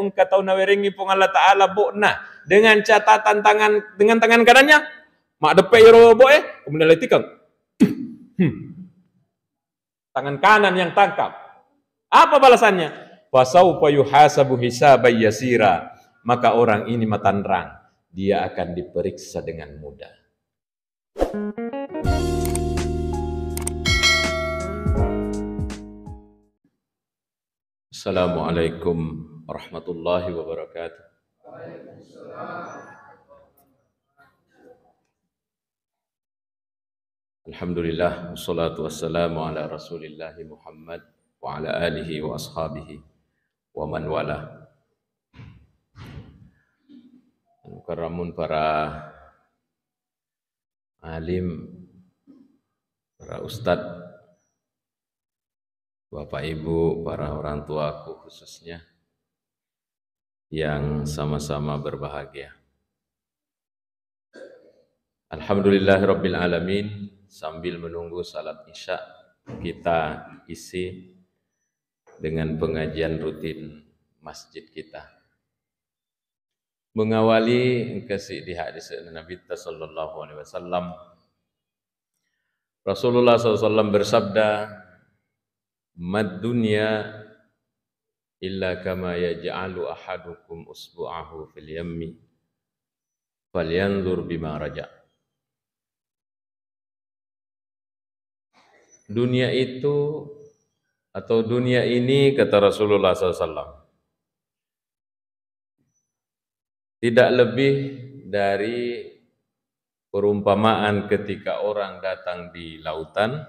engkau tahu nawerengi pun Allah Ta'ala bokna dengan catatan dengan tangan kanannya mak depe yoro boe kemudian letikang tangan kanan yang tangkap. Apa balasannya? Fasaufa yuhasabu hisaban yasira. Maka orang ini matanrang, dia akan diperiksa dengan mudah. Assalamualaikum warahmatullahi wabarakatuh. Alhamdulillah, wassalatu wassalamu ala rasulillahi Muhammad wa ala alihi wa ashabihi wa man wala. Karamun para alim, para ustadz, bapak ibu, para orang tuaku khususnya yang sama-sama berbahagia. Alhamdulillahirabbil alamin. Sambil menunggu salat isya, kita isi dengan pengajian rutin masjid kita. Mengawali kasih di hadis Nabi sallallahu alaihi wasallam, Rasulullah SAW bersabda, "Mad dunya illa kama yaj'alu ahadukum usbu'ahu fil yammi falyanzur bima raja'." Dunia itu atau dunia ini, kata Rasulullah SAW, tidak lebih dari perumpamaan ketika orang datang di lautan,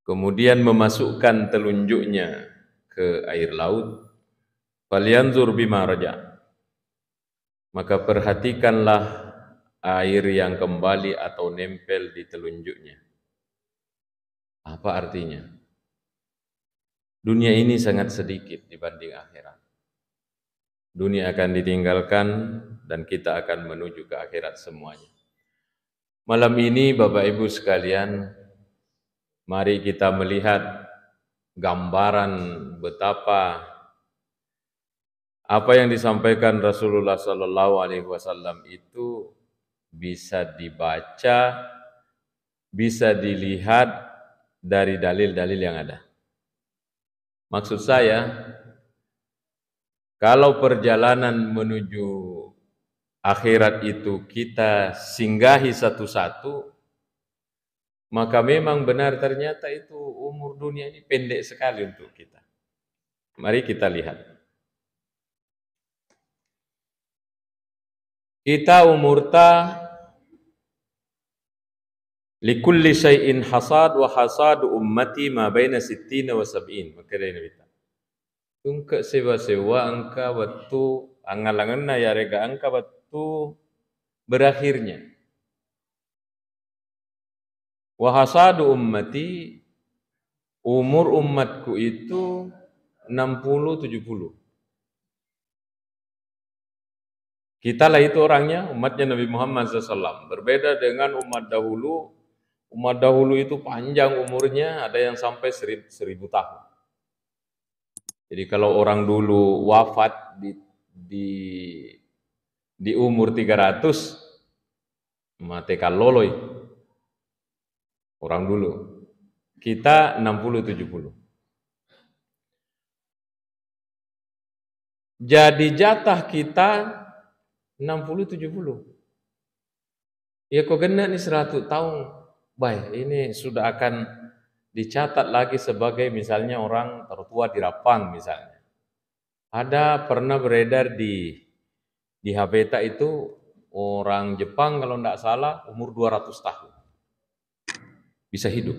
kemudian memasukkan telunjuknya ke air laut, falyanzur bima raja', maka perhatikanlah air yang kembali atau nempel di telunjuknya. Apa artinya? Dunia ini sangat sedikit dibanding akhirat. Dunia akan ditinggalkan dan kita akan menuju ke akhirat semuanya. Malam ini Bapak Ibu sekalian, mari kita melihat gambaran betapa apa yang disampaikan Rasulullah SAW itu bisa dibaca, bisa dilihat dari dalil-dalil yang ada. Maksud saya, kalau perjalanan menuju akhirat itu kita singgahi satu-satu, maka memang benar ternyata itu umur dunia ini pendek sekali untuk kita. Mari kita lihat. Kita umurta likulli syai'in hasad wa hasadu ummati ma baina 60 wa 70. Maka dari Nabi ta. Tungka sewa-sewa angka waktu angalanganna ya rega angka waktu berakhirnya. Wa hasadu ummati, umur umatku itu 60-70. Kita lah itu orangnya, umatnya Nabi Muhammad SAW. Berbeda dengan umat dahulu. Umat dahulu itu panjang umurnya, ada yang sampai 1000 tahun. Jadi kalau orang dulu wafat di umur 300, mati kaloloi. Orang dulu. Kita 60-70. Jadi jatah kita 60-70. Ya kok kena nih 100 tahun. Baik, ini sudah akan dicatat lagi sebagai misalnya orang tertua di Rapang misalnya. Ada pernah beredar di HPTA itu orang Jepang kalau tidak salah umur 200 tahun. Bisa hidup.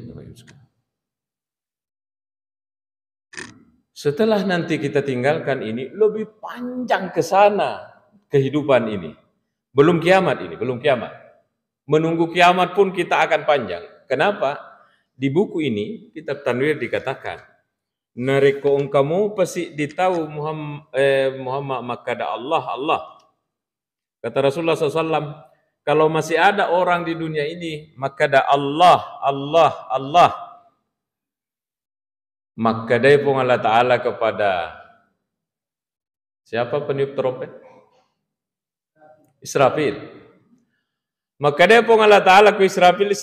Setelah nanti kita tinggalkan ini, lebih panjang ke sana kehidupan ini. Belum kiamat ini, belum kiamat. Menunggu kiamat pun kita akan panjang. Kenapa? Di buku ini, kitab Tanwir dikatakan, nareko engkamu pasti ditahu Muhammad makada Allah. Kata Rasulullah SAW, kalau masih ada orang di dunia ini, makada Allah. Maka dari Allah Ta'ala kepada Siapa peniup trompet? Israfil. Maka dia pun Allah Ta'ala ke Israfil,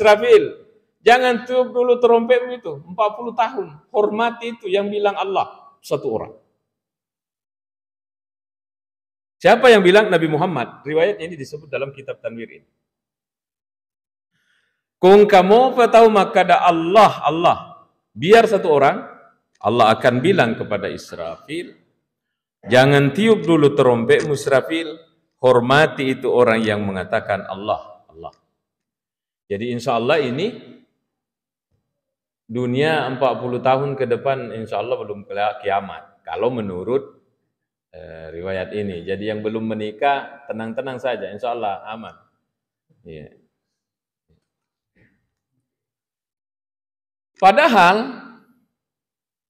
jangan tiup dulu trompetmu itu, 40 tahun. Hormati itu yang bilang Allah, satu orang. Siapa yang bilang? Nabi Muhammad. Riwayat ini disebut dalam kitab Tanwir ini. Kung kamu tahu maka ada Allah. Biar satu orang, Allah akan bilang kepada Israfil, jangan tiup dulu trompetmu Israfil, hormati itu orang yang mengatakan Allah. Jadi insya Allah ini dunia 40 tahun ke depan insya Allah belum kiamat. Kalau menurut riwayat ini. Jadi yang belum menikah tenang-tenang saja, insya Allah aman. Ya. Padahal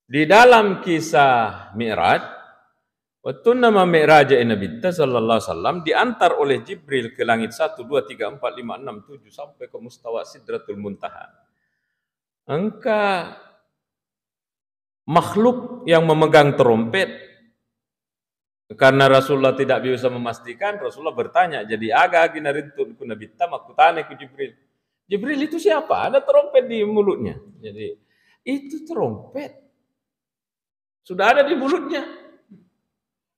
di dalam kisah Mi'raj, waktu nama Mi'raj Nabi sallallahu alaihi wasallam diantar oleh Jibril ke langit 1, 2, 3, 4, 5, 6, 7 sampai ke mustawa Sidratul Muntaha. Angka makhluk yang memegang trompet, karena Rasulullah tidak bisa memastikan, Rasulullah bertanya, jadi agak narintul ku Nabi aku tanya ke Jibril. Jibril itu siapa? Ada trompet di mulutnya. Jadi itu trompet sudah ada di mulutnya.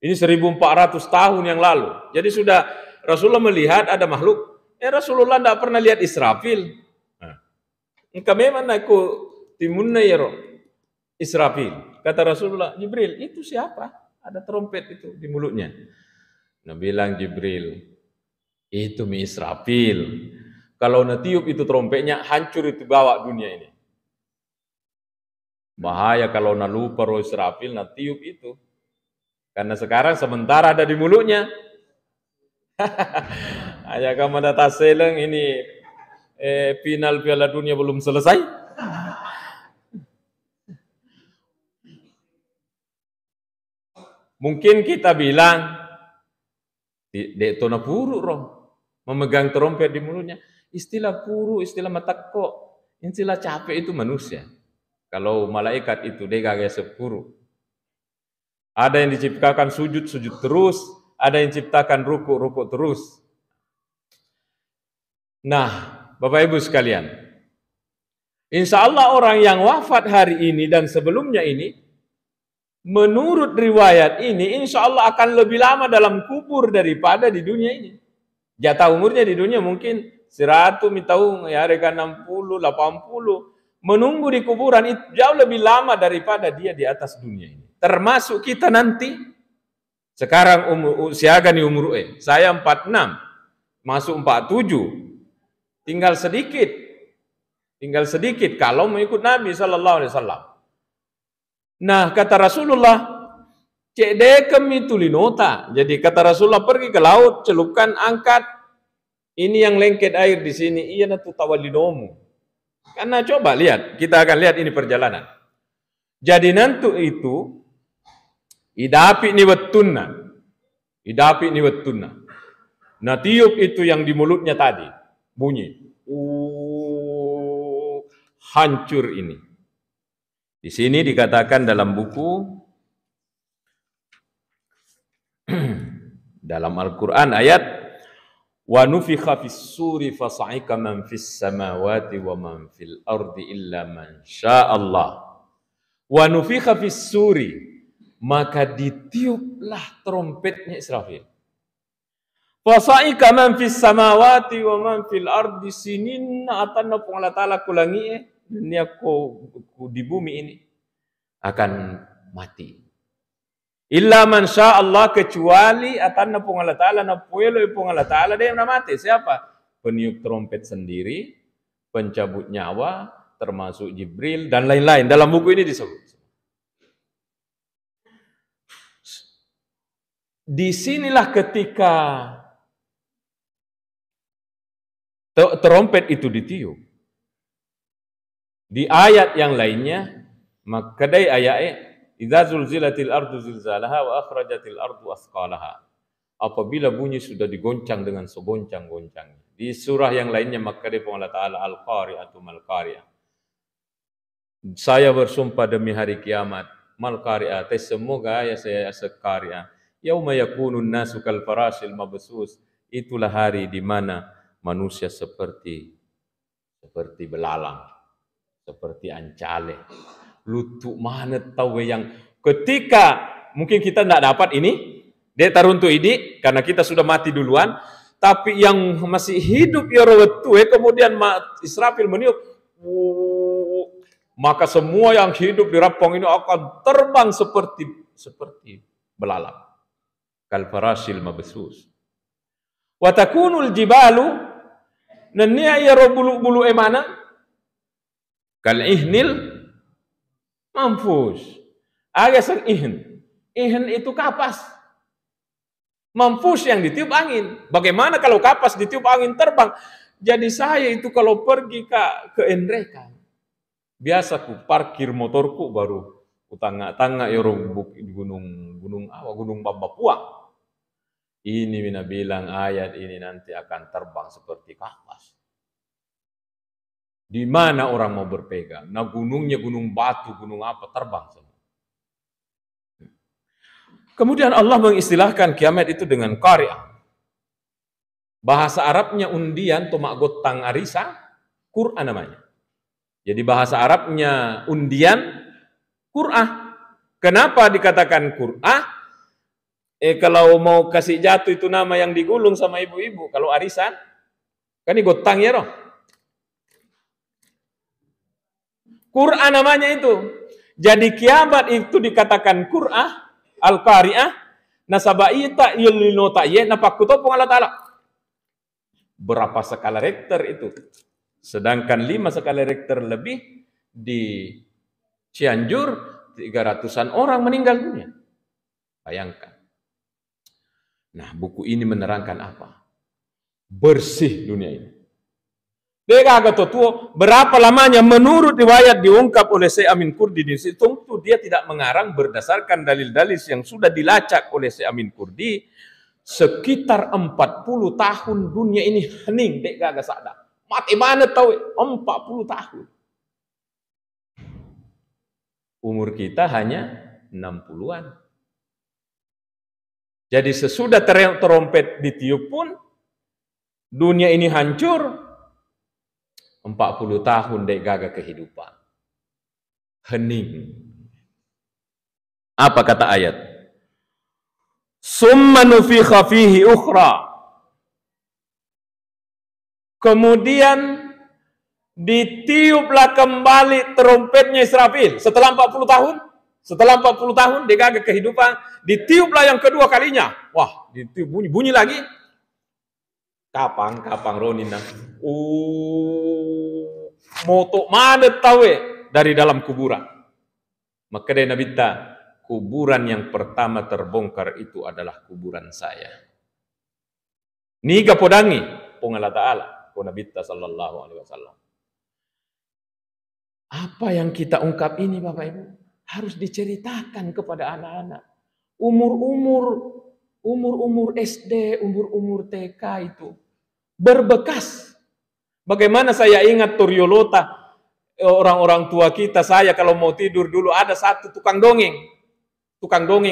Ini 1400 tahun yang lalu. Jadi sudah Rasulullah melihat ada makhluk. Rasulullah tidak pernah lihat Israfil. Engkau memang aku timunna ya Israfil. Kata Rasulullah, Jibril, itu siapa? Ada trompet itu di mulutnya. Nah bilang Jibril, itu Israfil. Kalau natiup itu trompetnya, hancur itu bawa dunia ini. Bahaya kalau lupa roh Israfil natiup itu. Karena sekarang sementara ada di mulutnya. Ayah kamu data seleng ini final Piala Dunia belum selesai. Mungkin kita bilang dek tona puru roh memegang trompet di mulutnya. Istilah puru, istilah matakko, istilah capek itu manusia. Kalau malaikat itu dia gak sepuru. Ada yang diciptakan sujud terus, ada yang diciptakan ruku terus. Nah, Bapak Ibu sekalian, insya Allah orang yang wafat hari ini dan sebelumnya ini, menurut riwayat ini, insya Allah akan lebih lama dalam kubur daripada di dunia ini. Jatah umurnya di dunia mungkin 100 tahun, ya mereka 60, 80. Menunggu di kuburan itu jauh lebih lama daripada dia di atas dunia ini. Termasuk kita nanti, sekarang usia gani umur saya 46, masuk 47, tinggal sedikit kalau mengikut Nabi Sallallahu Alaihi Wasallam. Nah kata Rasulullah, cek dekem itu linota. Jadi kata Rasulullah pergi ke laut, celupkan, angkat. Ini yang lengket air di sini, iya natu tawalinomu. Karena coba lihat, kita akan lihat ini perjalanan. Jadi nanti itu idapi ni wettunna. Nah tiup itu yang di mulutnya tadi bunyi. Hancur ini. Di sini dikatakan dalam buku dalam Al-Qur'an ayat wa nufikha fis-suri fasa'ika man fis samawati wa man fil ardi illa man sya'allah. Wa nufikha fis-suri, maka ditiuplah trompetnya Israfil. Fasa'ika man fis samawati wa man fil ardi sinina atanna pung Allah Ta'ala kulangi dunia ko di bumi ini akan mati. Illa man sya'allah, kecuali atanna pung Allah Ta'ala na puelo pung Allah Ta'ala dia na mati. Siapa? Peniup trompet sendiri, pencabut nyawa, termasuk Jibril dan lain-lain. Dalam buku ini disebut. Disinilah ketika trompet itu ditiup. Di ayat yang lainnya, maka dari ayatnya, idza zulzilatil ardu zilzalaha wa akhrajatil ardu asqalaha. Apabila bunyi sudah digoncang dengan segoncang-goncangnya. Di surah yang lainnya, maka dari Allah Ta'ala al-qari'atu mal-qari'ah. Saya bersumpah demi hari kiamat, mal-qari'ah, semoga ya saya sekariah. Yauma yakunun nasu kal farasil mabsus. Itulah hari di mana manusia seperti belalang, seperti ancale. Lutuk mana tahu yang ketika mungkin kita tidak dapat ini, dia taruntu ini karena kita sudah mati duluan, tapi yang masih hidup ya rowetu kemudian Israfil meniup, maka semua yang hidup di rapong ini akan terbang seperti belalang. Kal farasil mabsus. Wa takunul jibalu nannia ya bulu emana kal ihnil manfus. Aga sang ihn. Ihn itu kapas. Manfus yang ditiup angin. Bagaimana kalau kapas ditiup angin terbang? Jadi saya itu kalau pergi ke Enrekan, biasa ku parkir motorku baru ku tangga-tangga di gunung Bambapuang. Ini Mina bilang ayat ini nanti akan terbang seperti kapas. Di mana orang mau berpegang? Nah gunungnya gunung batu, gunung apa terbang semua. Kemudian Allah mengistilahkan kiamat itu dengan qari'ah. Bahasa Arabnya undian tomak gotang arisa, Qur'an namanya. Jadi bahasa Arabnya undian, Qur'ah. Kenapa dikatakan Qur'ah? Kalau mau kasih jatuh itu nama yang digulung sama ibu-ibu. Kalau arisan, kan ini gotang ya roh. Qur'an namanya itu. Jadi kiamat itu dikatakan Qur'ah, al-qari'ah, nasabaita yulino ta'ye, napakutopong Allah Ta'ala. Berapa skala Richter itu? Sedangkan 5 skala Richter lebih di Cianjur, 300-an orang meninggal dunia. Bayangkan. Nah, buku ini menerangkan apa? Bersih dunia ini. Berapa lamanya menurut riwayat diungkap oleh Syekh Amin Kurdi di situ, tentu dia tidak mengarang berdasarkan dalil-dalil yang sudah dilacak oleh Syekh Amin Kurdi. Sekitar 40 tahun dunia ini hening, dek gak sadar. Mati mana tahu? 40 tahun. Umur kita hanya 60-an. Jadi sesudah trompet ditiup pun dunia ini hancur. 40 tahun dek gagal kehidupan. Hening. Apa kata ayat? Summa nufikha fihi ukhra. Kemudian ditiuplah kembali trompetnya Israfil setelah 40 tahun. Setelah 40 tahun dia gagal kehidupan, ditiuplah yang kedua kalinya. Wah, ditiup bunyi lagi. Kapang Ronina. Moto mana tahu dari dalam kuburan. Maka dia Nabi kuburan yang pertama terbongkar itu adalah kuburan saya. Niga podangi Allah Ta'ala, Nabi sallallahu alaihi wasallam. Apa yang kita ungkap ini Bapak Ibu harus diceritakan kepada anak-anak. Umur SD, umur TK itu berbekas. Bagaimana saya ingat Turyolota, orang-orang tua kita, saya kalau mau tidur dulu ada satu tukang dongeng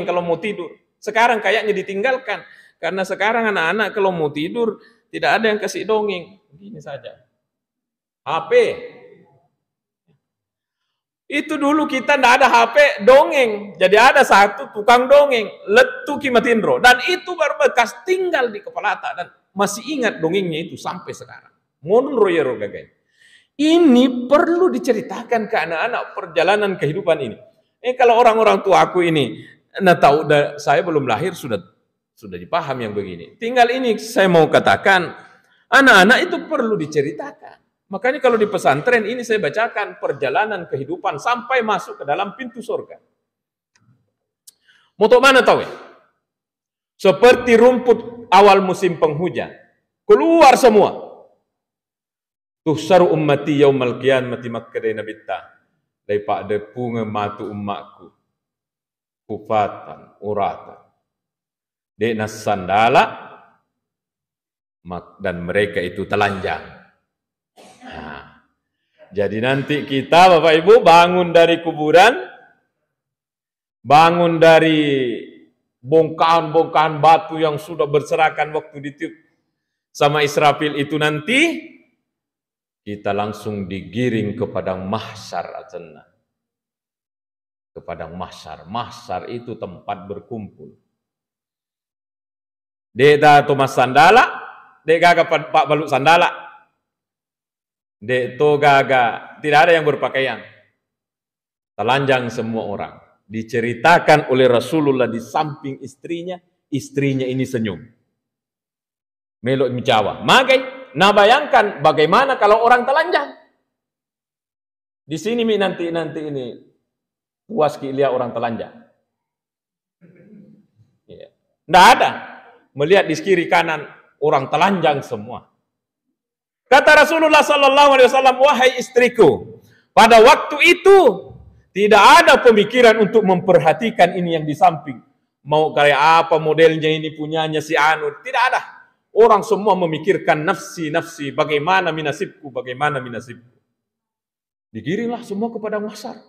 kalau mau tidur. Sekarang kayaknya ditinggalkan karena sekarang anak-anak kalau mau tidur tidak ada yang kasih dongeng. Begini saja. HP. Itu dulu kita tidak ada HP dongeng. Jadi ada satu tukang dongeng, Letu Kimatindro. Dan itu berbekas tinggal di kepala tak. Dan masih ingat dongengnya itu sampai sekarang. Monun royero gagai. Ini perlu diceritakan ke anak-anak perjalanan kehidupan ini. Kalau orang-orang tua aku ini, nah tahu saya belum lahir sudah dipaham yang begini. Tinggal ini saya mau katakan, anak-anak itu perlu diceritakan. Makanya kalau di pesantren ini saya bacakan perjalanan kehidupan sampai masuk ke dalam pintu surga. Moto mana tahu ya? Seperti rumput awal musim penghujan. Keluar semua. Tuhsaru ummati yaumal qiyamati makkadai nabita. Daipak depunga matu ummakku. Kufatan, uratan. Dek sandala. Dan mereka itu telanjang. Nah, jadi nanti kita Bapak Ibu bangun dari kuburan, bangun dari bongkahan-bongkahan batu yang sudah berserakan waktu ditiup sama Israfil itu nanti, kita langsung digiring ke padang mahsyar acenna. Ke padang mahsyar. Mahsyar itu tempat berkumpul. Dek da Thomas Sandala, dek gaga Pak Balut Sandala. Dek to gaga, tidak ada yang berpakaian. Telanjang semua orang. Diceritakan oleh Rasulullah di samping istrinya ini senyum. Melok mencawa. Magai, nah bayangkan bagaimana kalau orang telanjang. Di sini nanti ini puas lihat orang telanjang. Ya. Nggak ada. Melihat di kiri kanan orang telanjang semua. Kata Rasulullah sallallahu alaihi wasallam, wahai istriku, pada waktu itu tidak ada pemikiran untuk memperhatikan ini yang di samping. Mau kayak apa modelnya ini punyanya si Anu. Tidak ada. Orang semua memikirkan nafsi, bagaimana minasibku. Digiringlah semua kepada mahsyar.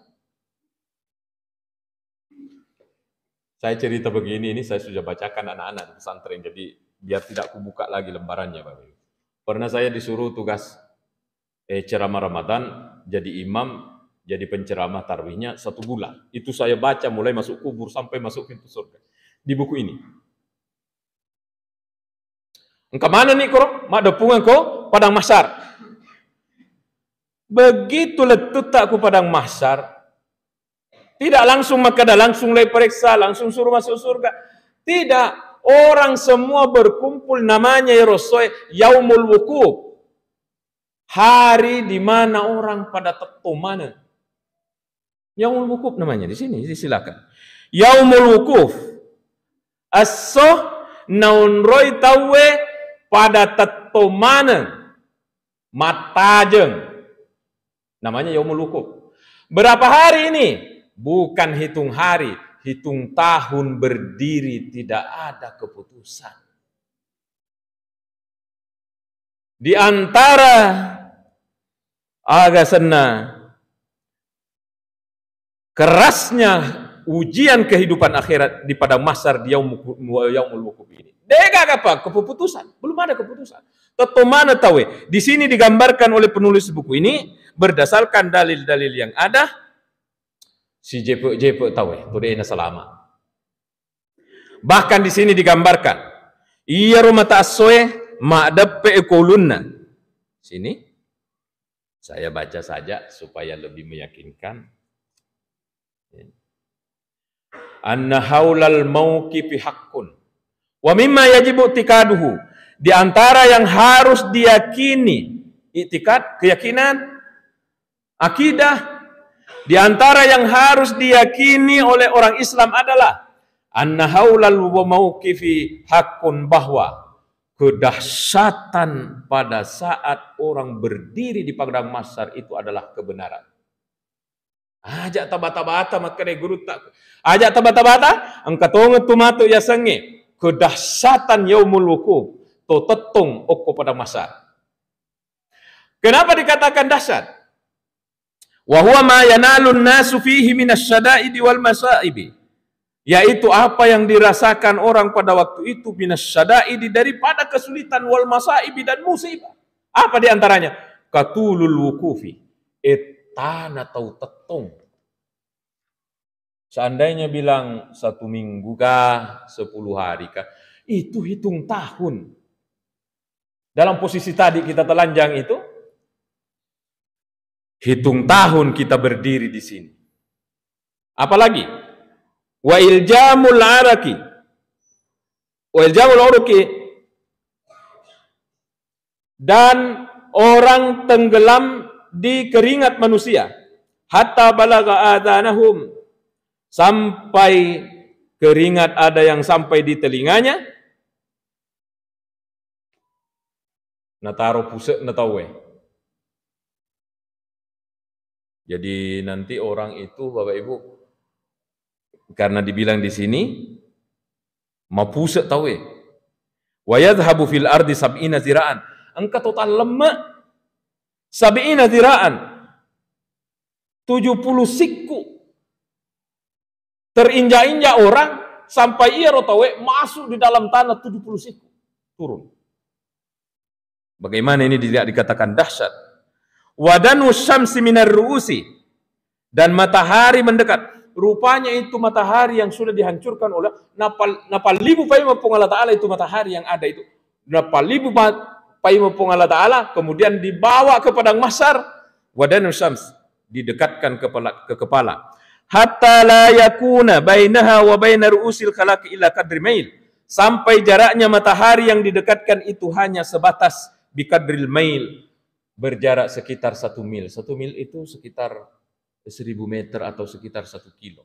Saya cerita begini, ini saya sudah bacakan anak-anak di pesantren, jadi biar tidak kubuka lagi lembarannya, Bapak Ibu. Pernah saya disuruh tugas ceramah Ramadan, jadi imam, jadi penceramah tarawihnya 1 bulan. Itu saya baca mulai masuk kubur sampai masuk pintu surga. Di buku ini. Engkau mana nih kok? Mak depungan kok padang mahsyar. Begitu letut aku padang mahsyar, tidak langsung maka dah langsung lay periksa, langsung suruh masuk surga. Tidak, orang semua berkumpul namanya ya Rasul, Yaumul Wukuf. Hari di mana orang pada tetu mana? Yaumul Wukuf namanya di sini, silakan. Yaumul Wukuf. Asoh naun roy tawe pada tetu mana? Matajeng. Namanya Yaumul Wukuf. Berapa hari ini? Bukan hitung hari, hitung tahun berdiri, tidak ada keputusan. Di antara agak kerasnya ujian kehidupan akhirat di padang mahsyar di Yaumul Wukuf ini. Dega apa? Keputusan. Belum ada keputusan. Teto mana tahu? Di sini digambarkan oleh penulis buku ini berdasarkan dalil-dalil yang ada. Si JP tahu, tudena selama. Bahkan di sini digambarkan, iya rumah ta'assoe ma'dappe ekolunna. Sini, saya baca saja supaya lebih meyakinkan. Anna haulal mauqifi haqqun. Wa mimma yajibu i'tikaduhu. Di antara yang harus diyakini, i'tikad, keyakinan, akidah, di antara yang harus diyakini oleh orang Islam adalah anna haulal mauqifi haqqun, bahwa kedahsyatan pada saat orang berdiri di padang mahsyar itu adalah kebenaran. Ajak tabata-bata makane guru tak. Ajak tabata-bata angkatonge tumato ya sange. Kedahsyatan Yaumul Wukuf to tetung okko pada mahsyar. Kenapa dikatakan dahsyat? Wa huwa ma yanalun nasu fihi minasyada'idi wal masaibi. Yaitu apa yang dirasakan orang pada waktu itu minasyada'idi, daripada kesulitan, wal masaibi, dan musibah. Apa di antaranya? Katulul wukufi, etana tau tetung. Seandainya bilang 1 minggu kah, 10 hari kah, itu hitung tahun. Dalam posisi tadi kita telanjang itu, hitung tahun kita berdiri di sini. Apalagi wa iljamul araki, wa iljamul uruki, dan orang tenggelam di keringat manusia, hatta balaga adanahum, sampai keringat ada yang sampai di telinganya. Nataro pusat natawe. Jadi nanti orang itu, Bapak Ibu, karena dibilang di sini mapusat tahu, wa yadhhabu fil ardi sab'ina zira'an, angka total lemak 70 zira'an, 70 siku, terinjak-injak orang sampai ia rotawe masuk di dalam tanah 70 siku turun. Bagaimana ini tidak dikatakan dahsyat? Wadanu syamsi minar ru'usi, dan matahari mendekat. Rupanya itu matahari yang sudah dihancurkan oleh napal libu paima pung Allah Ta'ala, itu matahari yang ada itu. Napal libu paima pung Allah Ta'ala, kemudian dibawa ke padang mahsyar. Wadanu syams, didekatkan ke kepala. Hatta la yakuna bainaha wa bainar ru'usil khalaqi illa qadri mail. Sampai jaraknya matahari yang didekatkan itu hanya sebatas biqadril mail, berjarak sekitar 1 mil. 1 mil itu sekitar 1000 meter atau sekitar 1 kilo.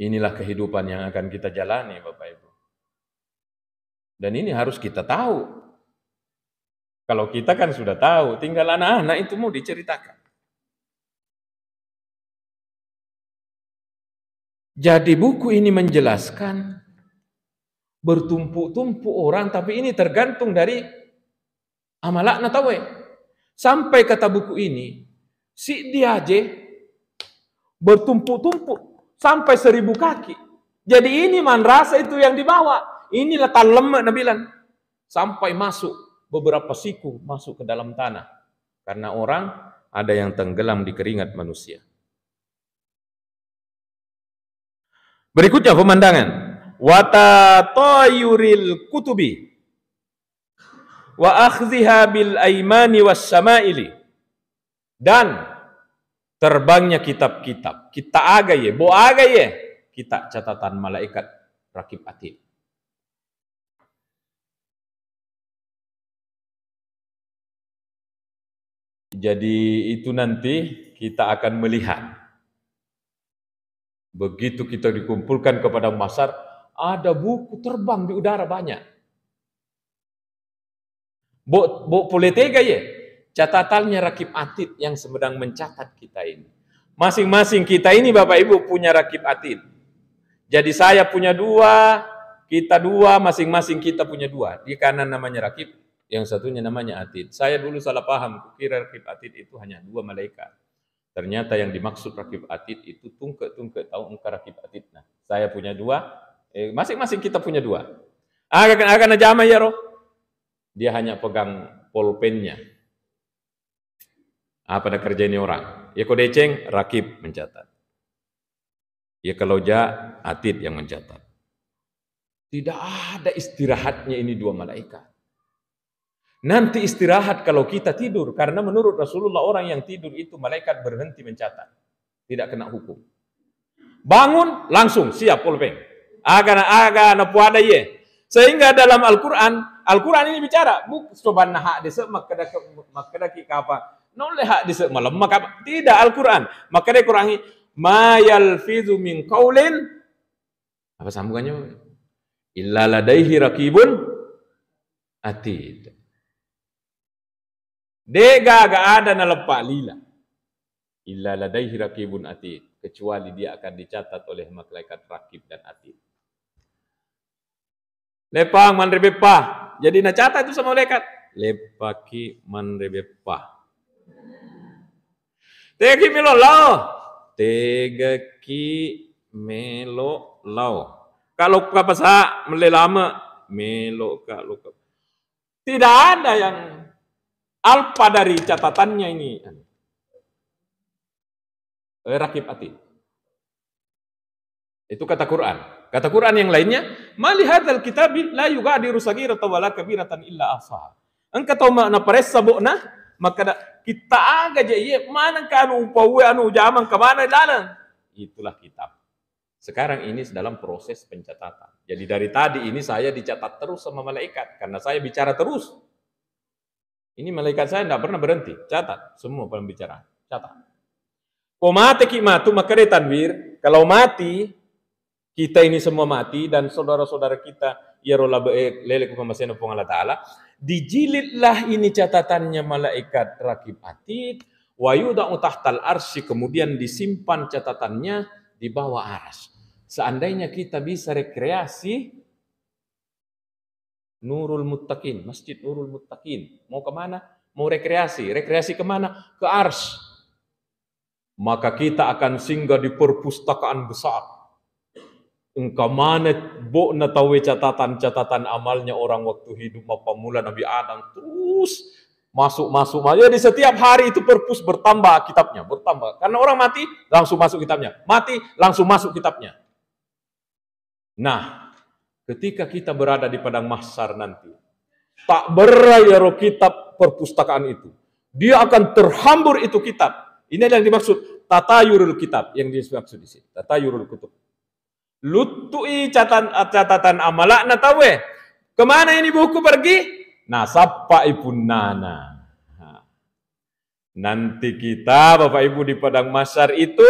Inilah kehidupan yang akan kita jalani, Bapak Ibu. Dan ini harus kita tahu. Kalau kita kan sudah tahu, tinggal anak-anak itu mau diceritakan. Jadi buku ini menjelaskan bertumpuk-tumpuk orang, tapi ini tergantung dari amalakna tawe. Sampai kata buku ini, si diaje bertumpuk-tumpuk sampai 1000 kaki. Jadi ini man rasa itu yang dibawa. Inilah lemak nabilan. Sampai masuk beberapa siku masuk ke dalam tanah. Karena orang ada yang tenggelam di keringat manusia. Berikutnya pemandangan. Watatayuril kutubi wa akhziha bil aimani was samaili, dan terbangnya kitab-kitab. Kita agaye, bo agaye, kita catatan malaikat rakib atid. Jadi itu nanti kita akan melihat. Begitu kita dikumpulkan kepada mahsyar, ada buku terbang di udara banyak. Bo poletega ya, catatannya rakib atid yang sedang mencatat kita ini. Masing-masing kita ini Bapak Ibu punya rakib atid. Jadi saya punya 2, kita 2, masing-masing kita punya 2. Di kanan namanya rakib, yang satunya namanya atid. Saya dulu salah paham, kira rakib atid itu hanya 2 malaikat. Ternyata yang dimaksud rakib atid itu tungke tahu engkau rakib atid. Nah, saya punya 2, masing-masing kita punya 2. Akan jama ya roh. Dia hanya pegang pulpennya. Apa ada kerja ini orang? Ya kodeceng, rakib mencatat. Ya kalau atid yang mencatat. Tidak ada istirahatnya ini 2 malaikat. Nanti istirahat kalau kita tidur, karena menurut Rasulullah orang yang tidur itu malaikat berhenti mencatat, tidak kena hukum. Bangun langsung siap pulpen. Aga puada ye. Sehingga dalam Al-Quran ini bicara, buk soban hak desa makada ki kapa. Noleh hak desa malam maka tidak Al-Quran. Maka dia kurangi ma yalfizu min qaulin, apa sambungannya? Illa ladaihi raqibun atid. Dega gak ada nalepak lila. Illa ladaihi raqibun atid, kecuali dia akan dicatat oleh malaikat raqib dan atid. Lepang man rebepah. Jadi nacatat itu sama malaikat. Lepaki man rebepah. Tegi melo lao. Tegaki melo lao. Kalau kapasa melelama melo kalau tidak ada yang alfa dari catatannya ini. Rakib atid. Itu kata Quran. Kata Quran yang lainnya, malihadzal kitabi la yugadiru saghiratan wala kabiratan illa ahsaha. Engkau tahu makna paressa bokna, maka kita aga je mana kanu upawe anu zaman ke mana dalam. Itulah kitab. Sekarang ini dalam proses pencatatan. Jadi dari tadi ini saya dicatat terus sama malaikat karena saya bicara terus. Ini malaikat saya tidak pernah berhenti, catat semua pembicaraan, catat. Kau mati kimatu maka dia tanwir. Kalau mati, kita ini semua mati dan saudara-saudara kita ya rola lele kupamasena pung Allah Ta'ala, dijilidlah ini catatannya malaikat rakib atid, wa yuda'u tahtal arsy, kemudian disimpan catatannya di bawah arsy. Seandainya kita bisa rekreasi Nurul Muttaqin, Masjid Nurul Muttaqin. Mau kemana? Mau rekreasi. Rekreasi kemana? Ke arsy. maka kita akan singgah di perpustakaan besar. Engkau mana na tahu catatan-catatan amalnya orang waktu hidup pemula Nabi Adam, terus masuk. Jadi setiap hari itu perpus bertambah kitabnya, bertambah. Karena orang mati langsung masuk kitabnya, mati langsung masuk kitabnya. Nah, ketika kita berada di padang mahsyar nanti, tak berayaro kitab perpustakaan itu, dia akan terhambur itu kitab. Ini yang dimaksud tatayurul kitab, yang dimaksud di sini, tatayurul kutub. Lutui catatan amalak na tawe. Kemana ini buku pergi? Nasapa ipun nana. Nanti kita Bapak Ibu di padang mahsyar itu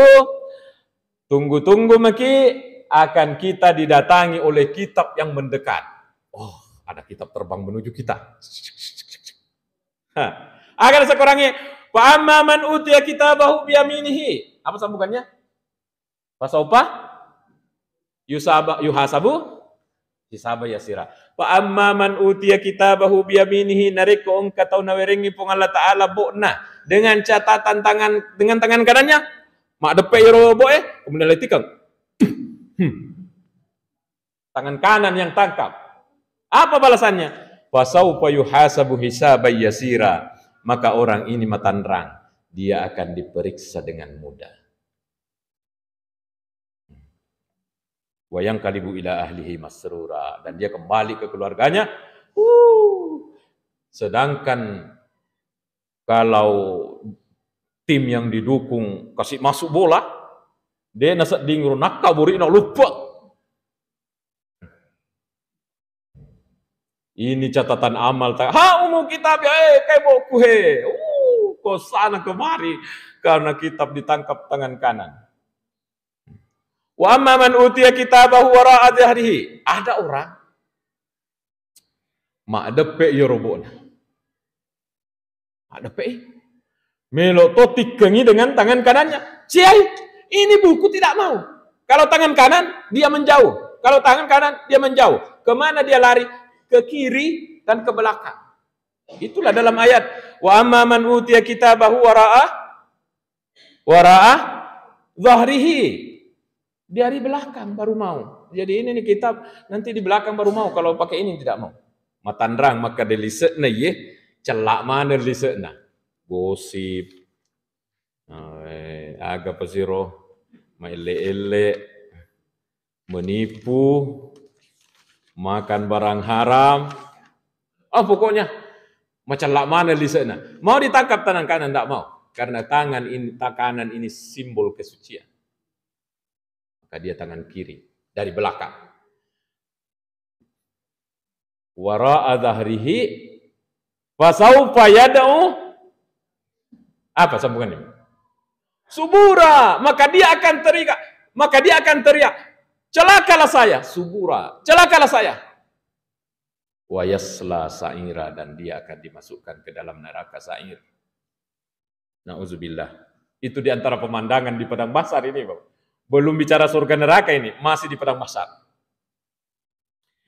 tunggu maki akan kita didatangi oleh kitab yang mendekat. Oh, ada kitab terbang menuju kita. Akan sekurangnya fa amma man utiya kitabahu biyaminihi. Apa sambungannya? Fasaupa yuhasabu hisaba yasira. Fa amma man utiya kitabahu biyaminihi nariko engkatau nawerengi pung Allah Taala bokna dengan catatan dengan tangan kanannya mak depe yoro boe kemudian letikang tangan kanan yang tangkap. Apa balasannya? Fasaufa yuhasabu hisaba yasira. Maka orang ini matanrang, dia akan diperiksa dengan mudah. Wayang kalibu ila ahlihi masrura, dan dia kembali ke keluarganya. Sedangkan kalau tim yang didukung kasih masuk bola, dia nasat dingru nakaburi nak lupa. Ini catatan amal tak. Umu kitab ya, kayak boku he. Kau sana kemari karena kitab ditangkap tangan kanan. Wa amma man utiya kitabahu wara'a dhahrihi. Ada orang mak depe yorobona. Mak depe melok totik kengi dengan tangan kanannya. Ciai, ini buku tidak mau. Kalau tangan kanan dia menjauh. Kalau tangan kanan dia menjauh. Kemana dia lari? Ke kiri dan ke belakang. Itulah dalam ayat wa amma man utiya kitabahu wara'a dhahrihi. Dari belakang baru mau. Jadi ini kitab nanti di belakang baru mau. Kalau pakai ini tidak mau. Matanrang maka dilisekna ye. Celak mana dilisekna. Gosip. Agak pesiro. Maile-ele. Menipu. Makan barang haram. Pokoknya. Macam lak mana dilisekna. Mau ditangkap tangan kanan tidak mau. Karena tangan kanan ini simbol kesucian. Dia tangan kiri dari belakang. Wara'a dhahrihi fasaufa yad'u. Apa sambungannya? Subura, maka dia akan teriak. Celakalah saya, subura. Celakalah saya. Wa yasla sa'ira, dan dia akan dimasukkan ke dalam neraka sa'ir. Nauzubillah. Itu di antara pemandangan di padang mahsyar ini, Bapak. Belum bicara surga neraka ini, masih di padang mahsyar.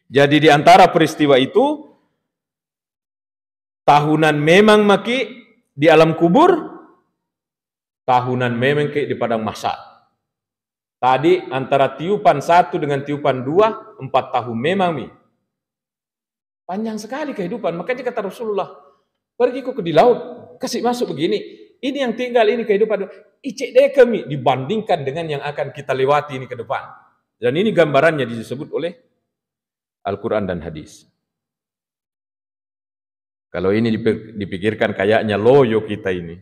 Jadi di antara peristiwa itu, tahunan memang maki di alam kubur, tahunan memang di padang mahsyar. Tadi antara tiupan 1 dengan tiupan 2, 4 tahun memang mi. Panjang sekali kehidupan, makanya kata Rasulullah, pergi kok di laut, kasih masuk begini. Ini yang tinggal, ini kehidupan. Icek deh kami dibandingkan dengan yang akan kita lewati ini ke depan. Dan ini gambarannya disebut oleh Al-Quran dan hadis. Kalau ini dipikirkan kayaknya loyo kita ini.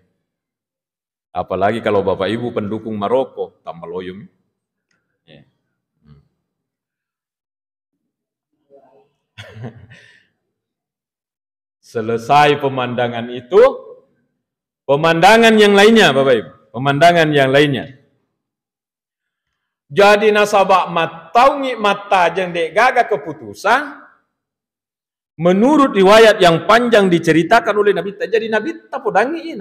Apalagi kalau Bapak Ibu pendukung Maroko, tambah loyo. Ya. Selesai pemandangan itu, pemandangan yang lainnya, Bapak Ibu. Pemandangan yang lainnya. Jadi nasabak mataungi mata jeng dek gaga keputusan. Menurut riwayat yang panjang diceritakan oleh Nabi Ta. Jadi Nabi Ta podangi.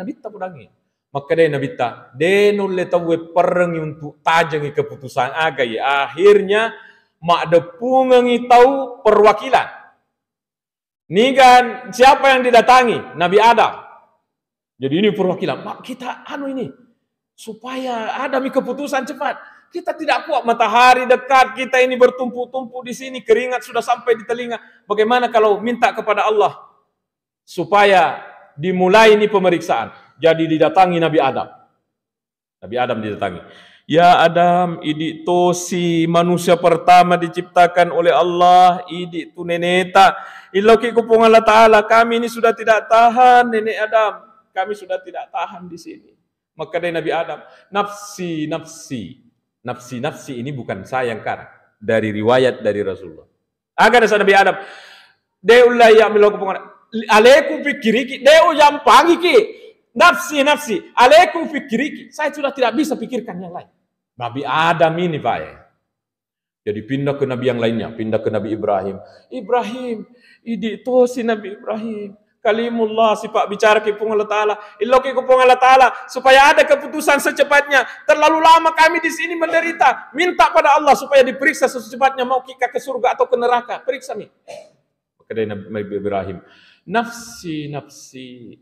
Maka dia Nabi Ta. Denul letawe perengi untuk tajangi keputusan agai. Akhirnya mak depungengi tahu perwakilan. Ini kan siapa yang didatangi? Nabi Adam. Jadi ini perwakilan. Mak kita ini. supaya ada keputusan cepat. Kita tidak kuat, matahari dekat, kita ini bertumpu-tumpu di sini, keringat sudah sampai di telinga. Bagaimana kalau minta kepada Allah supaya dimulai ini pemeriksaan? Jadi didatangi Nabi Adam. Nabi Adam didatangi. Ya Adam, idi tosi manusia pertama diciptakan oleh Allah, idi tu neneta. Iloki kupung Allah Ta'ala, kami ini sudah tidak tahan, nenek Adam. Kami sudah tidak tahan di sini. Maka dari Nabi Adam, nafsi, nafsi. Nafsi, nafsi ini bukan saya yang karang. Dari riwayat dari Rasulullah. Agar ada Nabi Adam. Deulah ya milau kupung Allah. Aleku pikiriki, deu yang panggiki. Nafsi, nafsi. Aleku pikiriki. Saya sudah tidak bisa pikirkan yang lain. Nabi Adam ini Pak ya. Jadi pindah ke Nabi yang lainnya. Pindah ke Nabi Ibrahim. Ibrahim. Idi to si Nabi Ibrahim. Kalimullah si Pak bicara ke Allah Ta'ala. Iloki ke Allah Ta'ala. Supaya ada keputusan secepatnya. Terlalu lama kami di sini menderita. Minta pada Allah supaya diperiksa secepatnya. Mau kita ke surga atau ke neraka. Periksa nih. Maka dari Nabi Ibrahim. Nafsi, nafsi.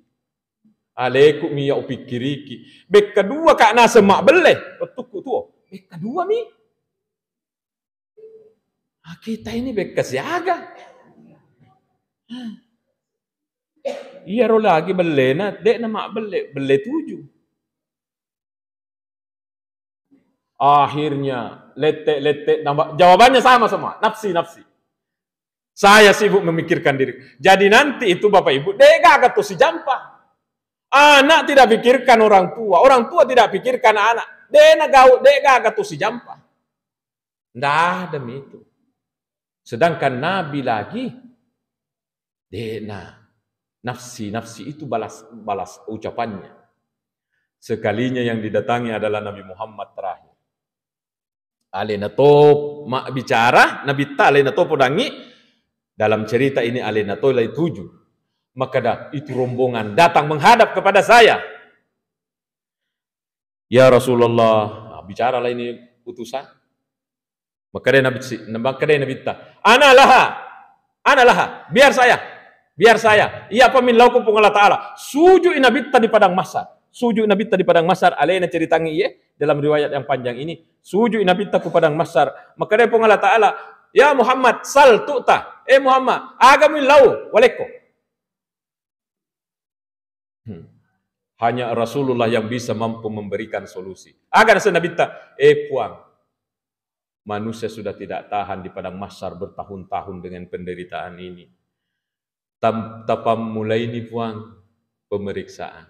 Aleku miya upikiriki. Bek kedua kak nasa mak beleh. Betuku tuh. Bek kedua mi. Kita ini bek kesiaga. Iya ro lagi belena. Dek nama beleh. Beleh 7. Akhirnya. Letek. Jawabannya sama semua. Nafsi, nafsi. Saya sibuk memikirkan diri. Jadi nanti itu Bapak Ibu. Dek gak tuh si jampa. Anak tidak pikirkan orang tua tidak pikirkan anak. Dena gaul, dega tuh si jampa. Nggak ada itu. Sedangkan Nabi lagi, dena nafsi itu balas ucapannya. Sekalinya yang didatangi adalah Nabi Muhammad terakhir. Alena top mak bicara, Nabi ta alena top podangi. Dalam cerita ini alena to lai 7. Maka dah itu rombongan datang menghadap kepada saya. Ya Rasulullah, nah, bicaralah ini utusan. Maka dia Nabi ta, ana laha, biar saya. Ia pamin laukum Allah Ta'ala. Suju Nabi ta di padang mahsyar. Suju Nabi ta di padang mahsyar. Alena ceritangi ya dalam riwayat yang panjang ini. Suju Nabi ta ku padang mahsyar. Maka dia Allah Ta'ala, ya Muhammad sal tu'ta. Muhammad, agamin lau waleko. Hanya Rasulullah yang bisa mampu memberikan solusi. Agar Nabi ta, puang, manusia sudah tidak tahan di padang mahsyar bertahun-tahun dengan penderitaan ini. Tapam mulai ini puang pemeriksaan.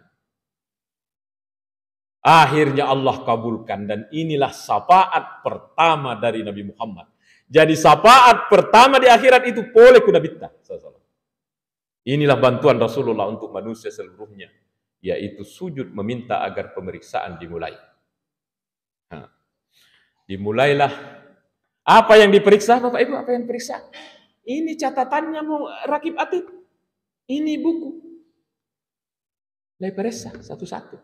Akhirnya Allah kabulkan dan inilah syafaat pertama dari Nabi Muhammad. Jadi syafaat pertama di akhirat itu boleh ku Nabi ta. Inilah bantuan Rasulullah untuk manusia seluruhnya. Yaitu sujud meminta agar pemeriksaan dimulai. Dimulailah. Apa yang diperiksa Bapak Ibu? Apa yang diperiksa? Ini catatannya mau rakib atid. Ini buku. Mulai periksa satu-satu.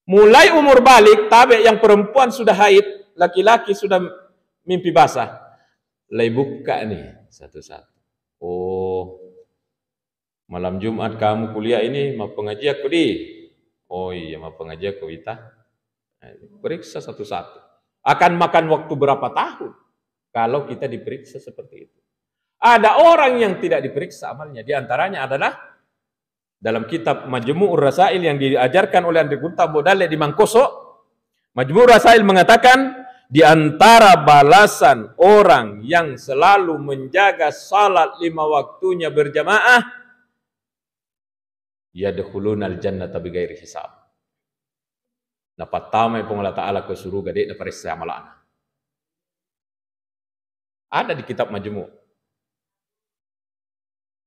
Mulai umur balik, tabe yang perempuan sudah haid, laki-laki sudah mimpi basah. Mulai buka nih satu-satu. Oh, malam Jumat kamu kuliah ini, mau pengajian aku di. Oh iya, mau pengajian aku kita. Periksa satu-satu. Akan makan waktu berapa tahun kalau kita diperiksa seperti itu. Ada orang yang tidak diperiksa amalnya. Di antaranya adalah dalam kitab Majmu'ur Rasail yang diajarkan oleh Andri Gunta Bodale di Mangkoso. Majmu'ur Rasail mengatakan di antara balasan orang yang selalu menjaga salat 5 waktunya berjamaah, yadkhulunal jannata bighairi hisab. Na patama pong Allah Ta'ala ke surga dek na parisa malana. Ada di kitab Majmu'.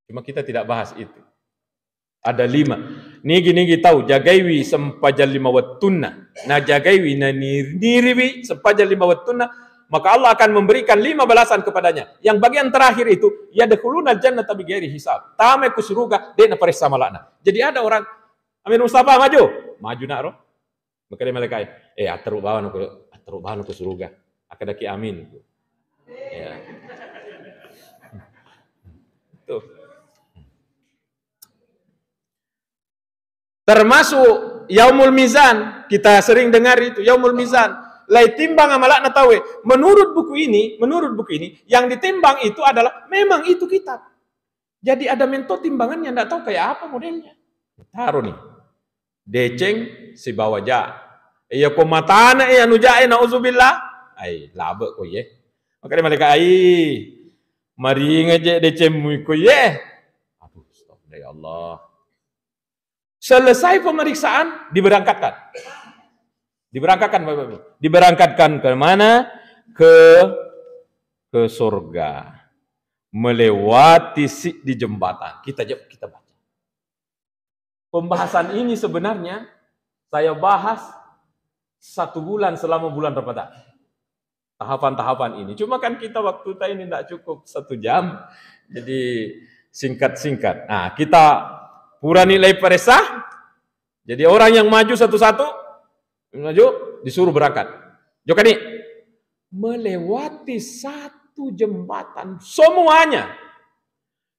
Cuma kita tidak bahas itu. Ada 5. Nigi tahu jagaiwi sempajal 5 wattunna. Na jagaiwi na niriwi sempajal 5 wattunna. Maka Allah akan memberikan 5 balasan kepadanya. Yang bagian terakhir itu, yadkhulunal jannata bighairi hisab. Tame ku surga dek na parisa malana. Jadi ada orang, Amin Mustafa maju nak roh. Maka dia malaikat, atur bawa ke surga. Akadaki amin. Ya. Tuh. Termasuk yaumul mizan, kita sering dengar itu yaumul mizan. Lai timbang amalak na tawe. Menurut buku ini, yang ditimbang itu adalah memang itu kitab. Jadi ada mento timbangannya, enggak tahu kayak apa modelnya. Taruh nih. Deceng si bawa ja. Iya ko matana anu jae nauzubillah. Ai labe ko ye. Makanya mereka mari ngaje decemu ko ye. Aduh, stop ya Allah. Selesai pemeriksaan diberangkatkan. Diberangkatkan ke mana? Ke surga. Melewati di jembatan. Kita baca. Pembahasan ini sebenarnya saya bahas 1 bulan selama bulan Ramadan. Tahapan-tahapan ini. Cuma kan kita waktu kita ini tidak cukup 1 jam. Jadi singkat-singkat. Nah, kita pura nilai peresah. Jadi orang yang maju satu-satu, maju disuruh berangkat. Jokani melewati 1 jembatan semuanya.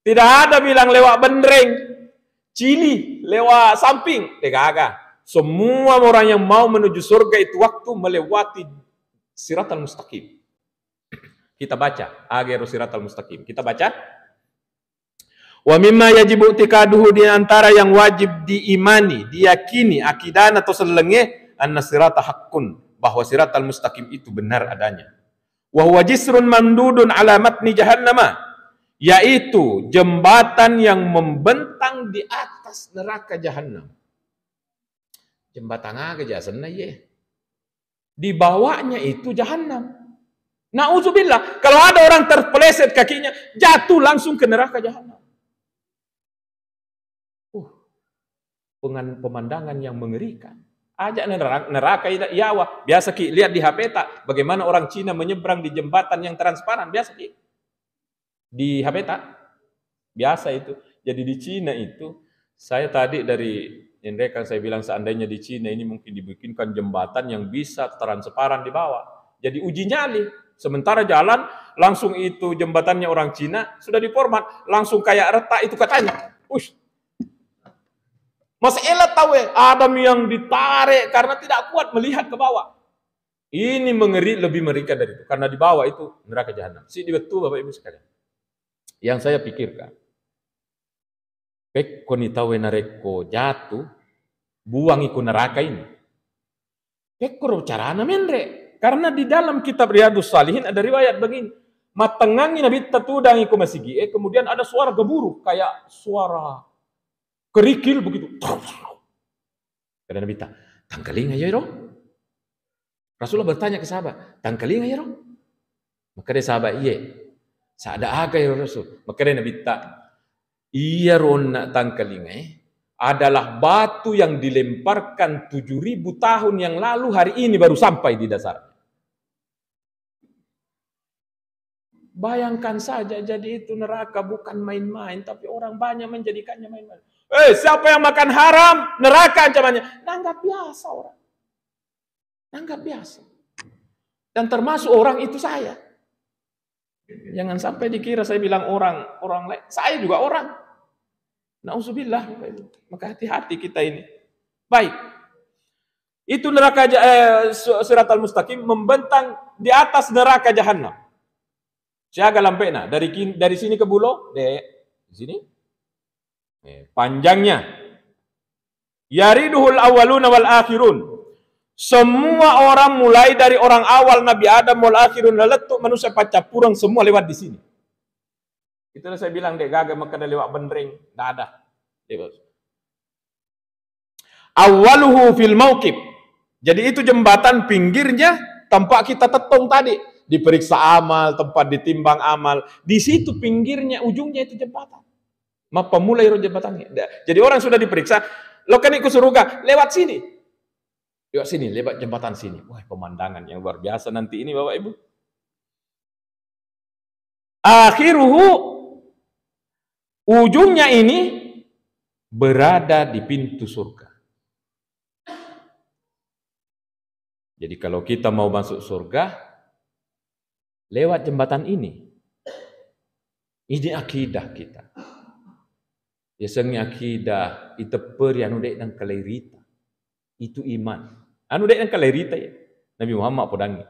Tidak ada bilang lewat Bendreng, Cili, lewat samping. Tidak. Semua orang yang mau menuju surga itu waktu melewati Siratal Mustaqim. Kita baca, Ageru Siratal Mustaqim. Kita baca. Wa mimma yajibu i'tikaduhu, di antara yang wajib diimani, diyakini, akidan atau selenge, anna sirata haqqun, bahwa Siratal Mustaqim itu benar adanya. Wa huwa jisrun mamdudun ala matni jahannama, yaitu jembatan yang membentang di atas neraka jahanam. Jembatan aga jasana ye. Di bawahnya itu jahanam. Nauzubillah, kalau ada orang terpeleset kakinya, jatuh langsung ke neraka jahanam. Pemandangan yang mengerikan. Ajak neraka Yawa. Biasa ki lihat di HP tak bagaimana orang Cina menyeberang di jembatan yang transparan, biasa ki. Di HP tak? Biasa itu. Jadi di Cina itu, saya tadi dari Indra saya bilang seandainya di Cina ini mungkin dibikinkan jembatan yang bisa transparan di bawah. Jadi uji nyali. Sementara jalan langsung itu jembatannya orang Cina sudah diformat, langsung kayak retak itu katanya. Mas Ella tahu Adam yang ditarik karena tidak kuat melihat ke bawah. Ini lebih mengerikan dari itu. Karena di bawah itu neraka jahanam. Betul Bapak Ibu sekalian. Yang saya pikirkan, koni tahu nareko jatuh, buang iku neraka ini. Pekor carana mendre. Karena di dalam kitab Riyadhus Shalihin ada riwayat begini. Matengangi Nabi tatudang iku masigi. Kemudian ada suara gemuruh kayak suara kerikil begitu. Karena Nabi tangkaling aja roh. Rasulullah bertanya ke sahabat, tangkaling aja roh. Maka dia sahabat, iya. Saada aga ya Rasul. Maka dia Nabi iya roh nak tangkaling adalah batu yang dilemparkan 7.000 tahun yang lalu, hari ini baru sampai di dasar. Bayangkan saja, jadi itu neraka bukan main-main, tapi orang banyak menjadikannya main-main. Siapa yang makan haram, neraka ancamannya. Nanggap biasa orang. Nanggap biasa. Dan termasuk orang itu saya. Jangan sampai dikira saya bilang orang lain. Saya juga orang. Nauzubillah. Maka hati-hati kita ini. Baik. Itu neraka Siratal Mustaqim membentang di atas neraka jahanam. Siaga lampena dari sini ke Bulo, di sini. Panjangnya. Yariduhul awwaluna wal akhirun. Semua orang mulai dari orang awal Nabi Adam wal akhirun leletuk manusia pacapurang semua lewat di sini. Itulah saya bilang dek gagal maka lewat Bendreng, enggak ada. Awwaluhu fil mauqib. Jadi itu jembatan pinggirnya tempat kita tetung tadi. Diperiksa amal, tempat ditimbang amal. Di situ pinggirnya, ujungnya itu jembatan. Maka mulai jembatannya. Jadi orang sudah diperiksa, lo kan ikut surga, lewat sini. Lewat jembatan sini. Wah, pemandangan yang luar biasa nanti ini Bapak Ibu. Akhiruhu, ujungnya ini berada di pintu surga. Jadi kalau kita mau masuk surga, lewat jembatan ini. Ini akidah kita. Biasanya akidah itu perianu dek dan kelairita. Itu iman. Anu dek yang kalerita ya. Nabi Muhammad podangi.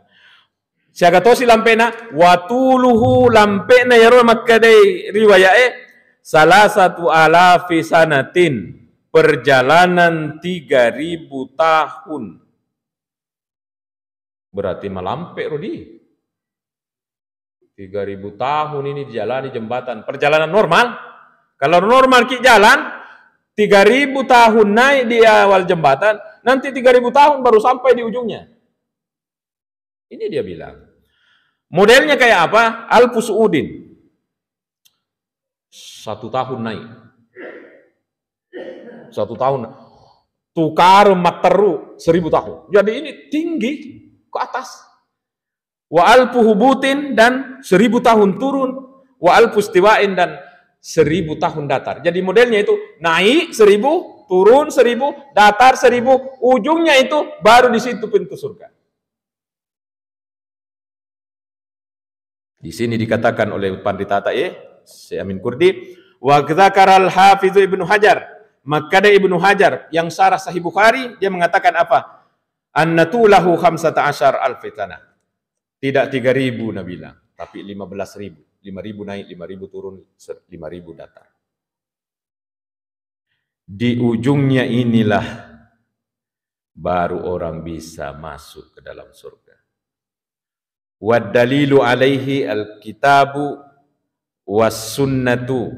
Siaga tosi lampena watuluhu lampena yaro makkadai salah satu alafi sanatin, perjalanan 3000 tahun. Berarti malampe Rodi. 3000 tahun ini dijalani jembatan. Perjalanan normal. Kalau normal ki jalan 3000 tahun naik di awal jembatan, nanti 3000 tahun baru sampai di ujungnya. Ini dia bilang. Modelnya kayak apa? Al-Fusuudin. 1 tahun naik. 1 tahun. Tukar makteru 1000 tahun. Jadi ini tinggi ke atas. Wa al-Fuhubutin dan 1000 tahun turun. Wa al-Fustiwain dan 1000 tahun datar. Jadi modelnya itu naik 1000, turun 1000, datar 1000, ujungnya itu baru di situ pintu surga. Di sini dikatakan oleh Pandita Syekh Amin Kurdi, wa dzakara al-Hafiz Ibnu Hajar, maka ada Ibnu Hajar yang syarah Sahih Bukhari, dia mengatakan apa? Annatulahu 15 alfitana. Tidak 3000 Nabi bilang, tapi 15.000. 5.000 naik, 5.000 turun, 5.000 datar. Di ujungnya inilah baru orang bisa masuk ke dalam surga. Wad dalilu alaihi al-kitabu was sunnatu.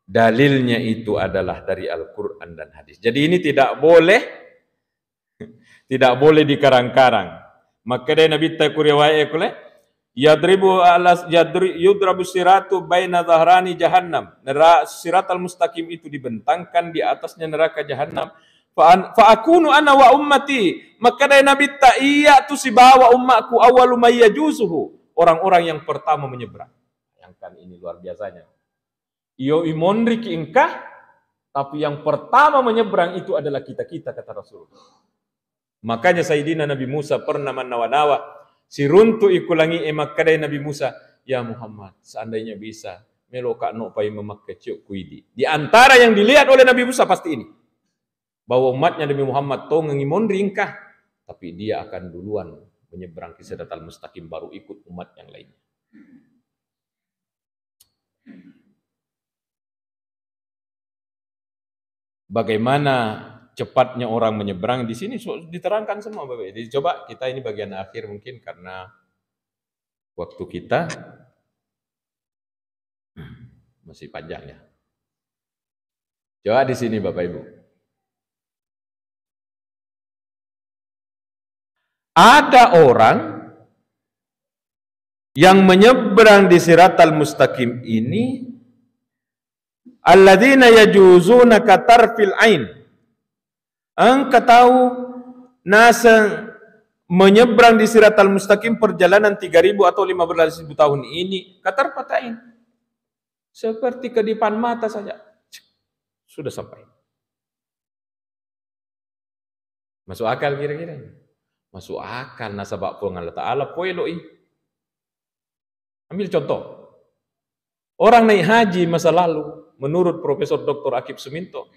Dalilnya itu adalah dari Al-Qur'an dan hadis. Jadi ini tidak boleh dikarang-karang. Maka dari Nabi ta riwayat kule yudrabu siratu baina dhahrani jahannam. Siratal mustaqim itu dibentangkan di atasnya neraka jahannam. Fa akunu ana wa ummati, maka dari Nabi ta'iyya tu si bawa ummaku awwalu may yajuzuhu, orang-orang yang pertama menyeberang. Bayangkan ini luar biasanya. Iyo imondri ki ingkah, tapi yang pertama menyeberang itu adalah kita-kita, kata Rasulullah. Makanya Sayyidina Nabi Musa pernah menawa-nawa siruntu ikulangi maka dari Nabi Musa, ya Muhammad, seandainya bisa meloka no pai memakai ciuk kuidi. Di antara yang dilihat oleh Nabi Musa pasti ini, bahwa umatnya Nabi Muhammad to ngimon ringkah, tapi dia akan duluan menyeberang ke siratal mustaqim baru ikut umat yang lainnya. Bagaimana cepatnya orang menyeberang di sini diterangkan semua Bapak. Jadi coba kita ini bagian akhir mungkin karena waktu kita masih panjang ya. Coba di sini Bapak Ibu. Ada orang yang menyeberang di siratal mustaqim ini, alladzina yajuzuna katarfil ain. Engkau tahu nasa menyeberang di siratal mustaqim perjalanan 3000 atau 15.000 tahun ini katarfatain. Seperti kedipan mata saja. Sudah sampai. Masuk akal kira-kira? Masuk akal nasabak pengal Ta'ala poeloi. Ambil contoh. Orang naik haji masa lalu, menurut Profesor Dr. Akib Suminto,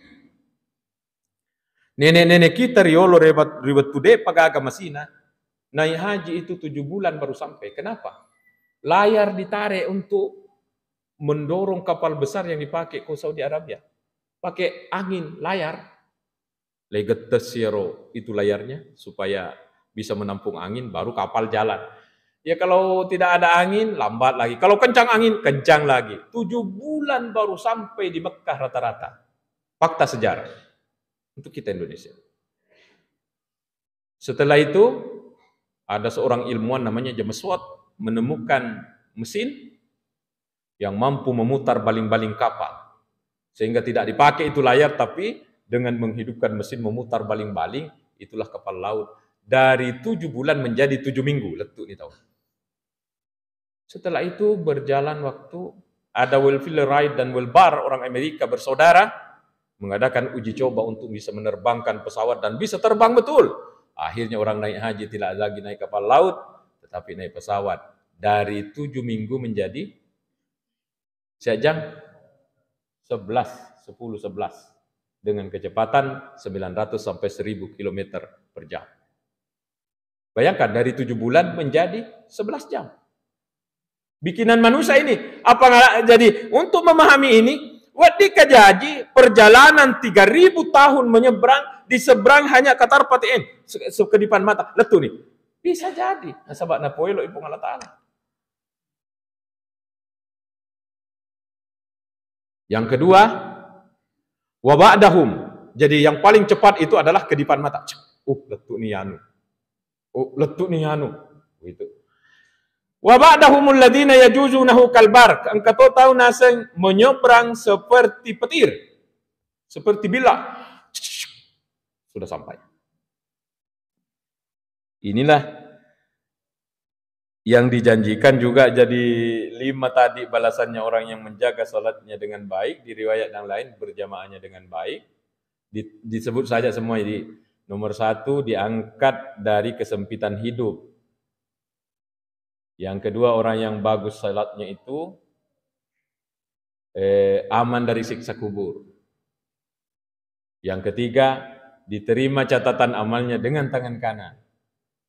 nenek-nenek kita riolo ribet tude pagaga masina, naik haji itu 7 bulan baru sampai. Kenapa? Layar ditarik untuk mendorong kapal besar yang dipakai ke Saudi Arabia. Pakai angin layar. Legetes siero itu layarnya supaya bisa menampung angin, baru kapal jalan. Ya kalau tidak ada angin, lambat lagi. Kalau kencang angin, kencang lagi. 7 bulan baru sampai di Mekah rata-rata. Fakta sejarah. Untuk kita Indonesia. Setelah itu, ada seorang ilmuwan namanya James Watt, menemukan mesin yang mampu memutar baling-baling kapal. Sehingga tidak dipakai itu layar, tapi dengan menghidupkan mesin memutar baling-baling, itulah kapal laut. Dari 7 bulan menjadi 7 minggu letuk nih tahu. Setelah itu berjalan waktu, ada Will Wright dan Will Barr, orang Amerika bersaudara, mengadakan uji coba untuk bisa menerbangkan pesawat dan bisa terbang betul. Akhirnya orang naik haji tidak lagi naik kapal laut, tetapi naik pesawat. Dari 7 minggu menjadi sejam 11, 10, 11. dengan kecepatan 900 sampai 1000 km per jam. Bayangkan dari 7 bulan menjadi 11 jam. Bikinan manusia ini. Apa jadi untuk memahami ini, wadika jadi perjalanan 3000 tahun menyeberang, di seberang hanya katar patiin sekedipan mata. Letu nih. Bisa jadi. Sebab napoilo ibu Allah Ta'ala. Yang kedua, wa ba'dahum. Jadi yang paling cepat itu adalah kedipan mata. Letu nih anu. Letu nih anu. Gitu. Wa ba'dahumul ladina yajuzunahu kalbarq. Engkau tahu nasa menyeberang seperti petir. Seperti bila sudah sampai. Inilah yang dijanjikan juga jadi 5 tadi balasannya orang yang menjaga salatnya dengan baik, di riwayat yang lain berjamaahnya dengan baik. Disebut saja semua. Jadi nomor 1 diangkat dari kesempitan hidup. Yang kedua, orang yang bagus salatnya itu aman dari siksa kubur. Yang ketiga, diterima catatan amalnya dengan tangan kanan.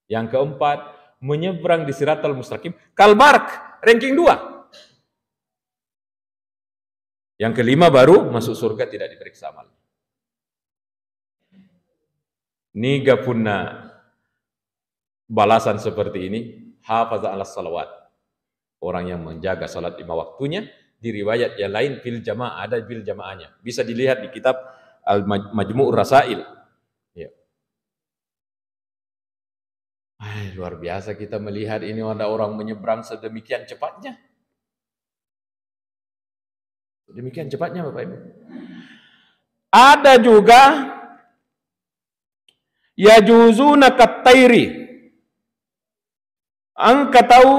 Yang keempat, menyeberang di Siratal Mustaqim kalbarq, ranking 2. Yang kelima baru masuk surga tidak diperiksa amal. Niga punna balasan seperti ini, hafaza ala salawat. Orang yang menjaga salat 5 waktunya, di riwayat yang lain fil jamaah, ada fil jamaahnya. Bisa dilihat di kitab Al-Majmu'ur Rasail. Ya. Luar biasa kita melihat ini ada orang menyeberang sedemikian cepatnya. Demikian cepatnya Bapak Ibu. Ada juga yajuzuna kattairi. Engkau tahu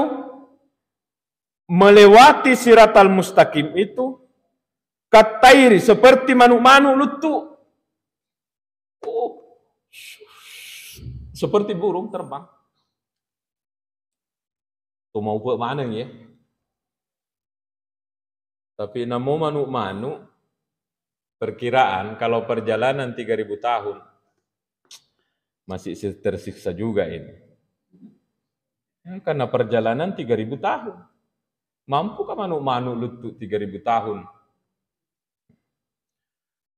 melewati Siratal Mustaqim itu kattairi, seperti manuk-manuk lutu. Seperti burung terbang. Tuh mau buat mana ya? Tapi namo manuk-manuk, perkiraan kalau perjalanan 3000 tahun masih tersiksa juga ini. Ya, karena perjalanan 3000 tahun. Mampukah manuk-manuk lutut 3000 tahun?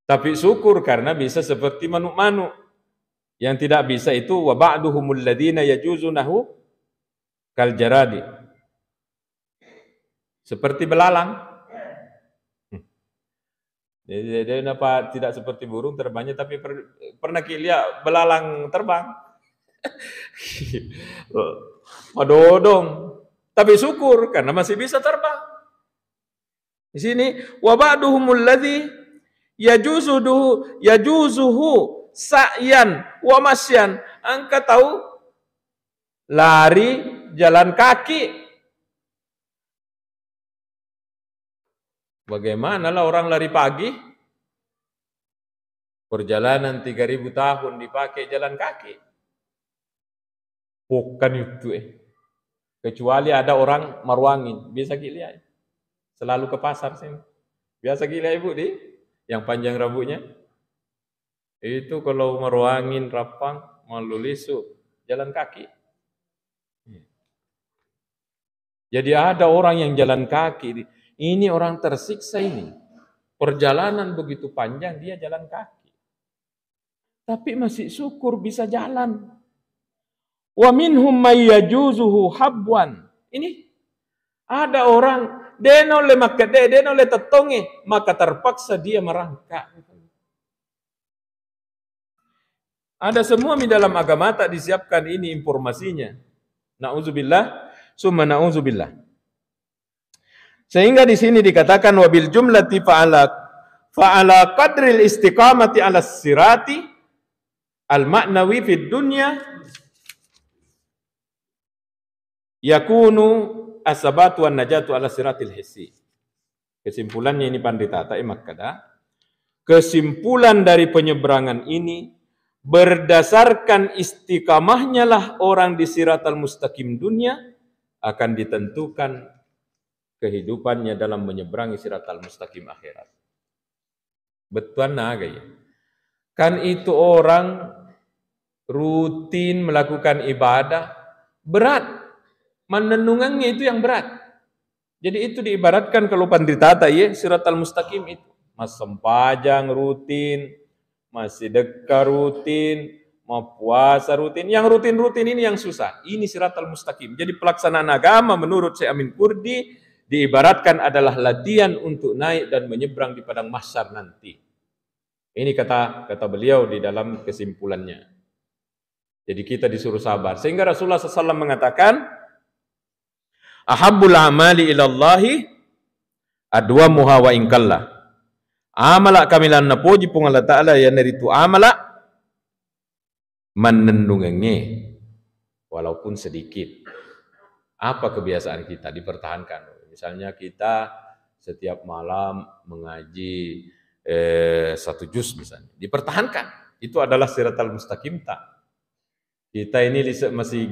Tapi syukur karena bisa seperti manuk-manuk. Yang tidak bisa itu wa ba'duhumul ladina yajuzunahu kal jaradi. Seperti belalang. Dia kenapa tidak seperti burung terbangnya, tapi pernah lihat belalang terbang? Madodong. Tapi syukur karena masih bisa terbang. Di sini wa ba'duhumul ladzi yajuzuhu sa'yan wa masyan. Engkau tahu lari jalan kaki. Bagaimana lah orang lari pagi? Perjalanan 3000 tahun dipakai jalan kaki. Bukan itu Kecuali ada orang marwangin, bisa lihat. Selalu ke pasar sini. Biasa gila ibu di yang panjang rambutnya. Itu kalau marwangin rapang malu lisu jalan kaki. Jadi ada orang yang jalan kaki. Ini orang tersiksa ini. Perjalanan begitu panjang dia jalan kaki. Tapi masih syukur bisa jalan. Wa minhum may yajuzuhu habwan. Ini ada orang denole makade denole tetonge, maka terpaksa dia merangkak. Ada semua di dalam agama tak disiapkan ini informasinya. Nauzubillah, summa nauzubillah. Sehingga di sini dikatakan wabil jumlati fa'ala qadril istiqamati ala sirati al ma'nawi fid dunya yakunu asabatu wan najatu ala siratil hissi. Kesimpulannya ini pandita Makkada. Kesimpulan dari penyeberangan ini berdasarkan istiqamahnya lah orang di Siratal Mustaqim dunia akan ditentukan kehidupannya dalam menyeberangi Siratal Mustaqim akhirat. Betul naga ya. Kan itu orang rutin melakukan ibadah, berat. Menenungannya itu yang berat. Jadi itu diibaratkan kalau panditata ya, siratal mustaqim itu. Mas sempajang rutin, masih sedekah rutin, mau puasa rutin. Yang rutin-rutin ini yang susah. Ini siratal mustaqim. Jadi pelaksanaan agama menurut Syekh Amin Kurdi diibaratkan adalah latihan untuk naik dan menyeberang di padang mahsyar nanti. Ini kata beliau di dalam kesimpulannya. Jadi kita disuruh sabar. Sehingga Rasulullah SAW mengatakan, ahabbul amali ilallahi adwamuha wa inkallah. Amala kamilan napoji pung Allah Ta'ala ya naritu amala menendungenge walaupun sedikit. Apa kebiasaan kita dipertahankan? Misalnya kita setiap malam mengaji 1 juz misalnya. Dipertahankan. Itu adalah siratal mustaqim tak. Kita ini masih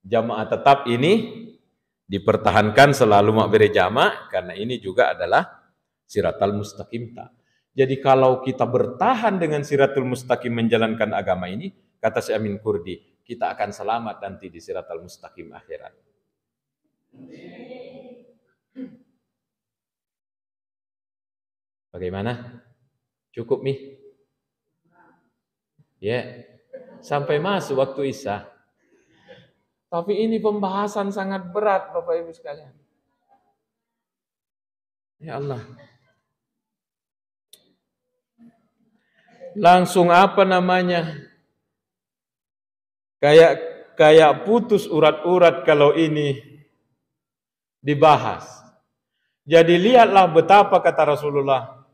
jamaah tetap ini dipertahankan selalu makbere jama, karena ini juga adalah siratal mustaqim ta. Jadi kalau kita bertahan dengan siratul mustaqim menjalankan agama ini, kata Syekh Amin Kurdi, kita akan selamat nanti di siratal mustaqim akhirat. Bagaimana? Cukup nih? Ya, sampai masuk waktu Isya. Tapi ini pembahasan sangat berat Bapak Ibu sekalian. Ya Allah. Langsung apa namanya? Kayak putus urat-urat kalau ini dibahas. Jadi lihatlah betapa kata Rasulullah.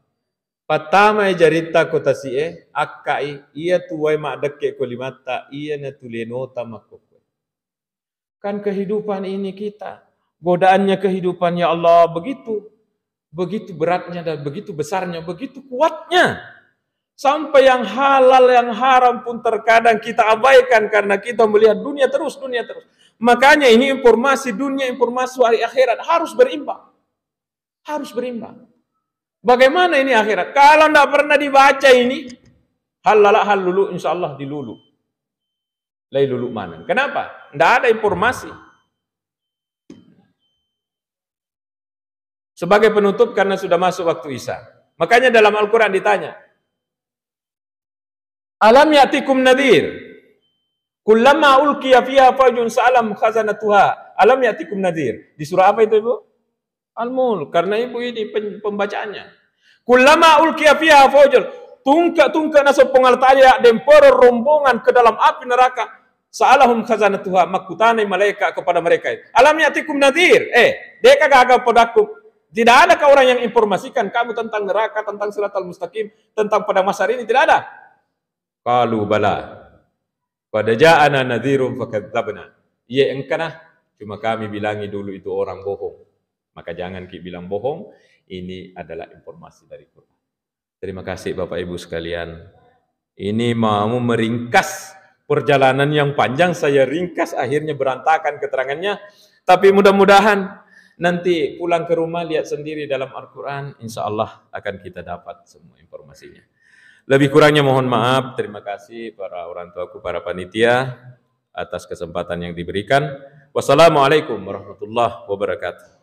Pertama jarita kota sie akai ia tuai mak dekke kolimata ia natulenota makuk. Kan kehidupan ini kita, godaannya kehidupan ya Allah begitu beratnya dan begitu besarnya, begitu kuatnya. Sampai yang halal, yang haram pun terkadang kita abaikan karena kita melihat dunia terus. Makanya ini informasi dunia, informasi hari akhirat harus berimbang. Harus berimbang. Bagaimana ini akhirat? Kalau tidak pernah dibaca ini, hal lulu insya Allah dilulu. Lai lulu mana? Kenapa? Tidak ada informasi. Sebagai penutup karena sudah masuk waktu Isya. Makanya dalam Al-Quran ditanya, alam ya'tikum nadhir? Kullama ulqiya fiha fajun sa'alam khazanatuha. Alam ya'tikum nadhir? Di surah apa itu Ibu? Al-Mulk. Karena Ibu ini pembacaannya. Kullama ulqiya fiha fajun. Tungka nasab pengaltaya dempor rombongan ke dalam api neraka. Sa'alahum khazanatuha, makutane malaikat kepada mereka. Alam ya'tikum nadhir? Deka gagal padaku. Tidak ada orang yang informasikan kamu tentang neraka, tentang siratal mustaqim, tentang padang mahsyar ini, tidak ada. Qalu bala. Pada ja'ana nadhirum fakadzabna. Iya engkana, cuma kami bilangi dulu itu orang bohong. Maka jangan bilang bohong, ini adalah informasi dari Quran. Terima kasih Bapak Ibu sekalian. Ini mau meringkas perjalanan yang panjang, saya ringkas, akhirnya berantakan keterangannya. Tapi mudah-mudahan nanti pulang ke rumah lihat sendiri dalam Al-Quran, insya Allah akan kita dapat semua informasinya. Lebih kurangnya mohon maaf, terima kasih para orang tuaku, para panitia atas kesempatan yang diberikan. Wassalamualaikum warahmatullahi wabarakatuh.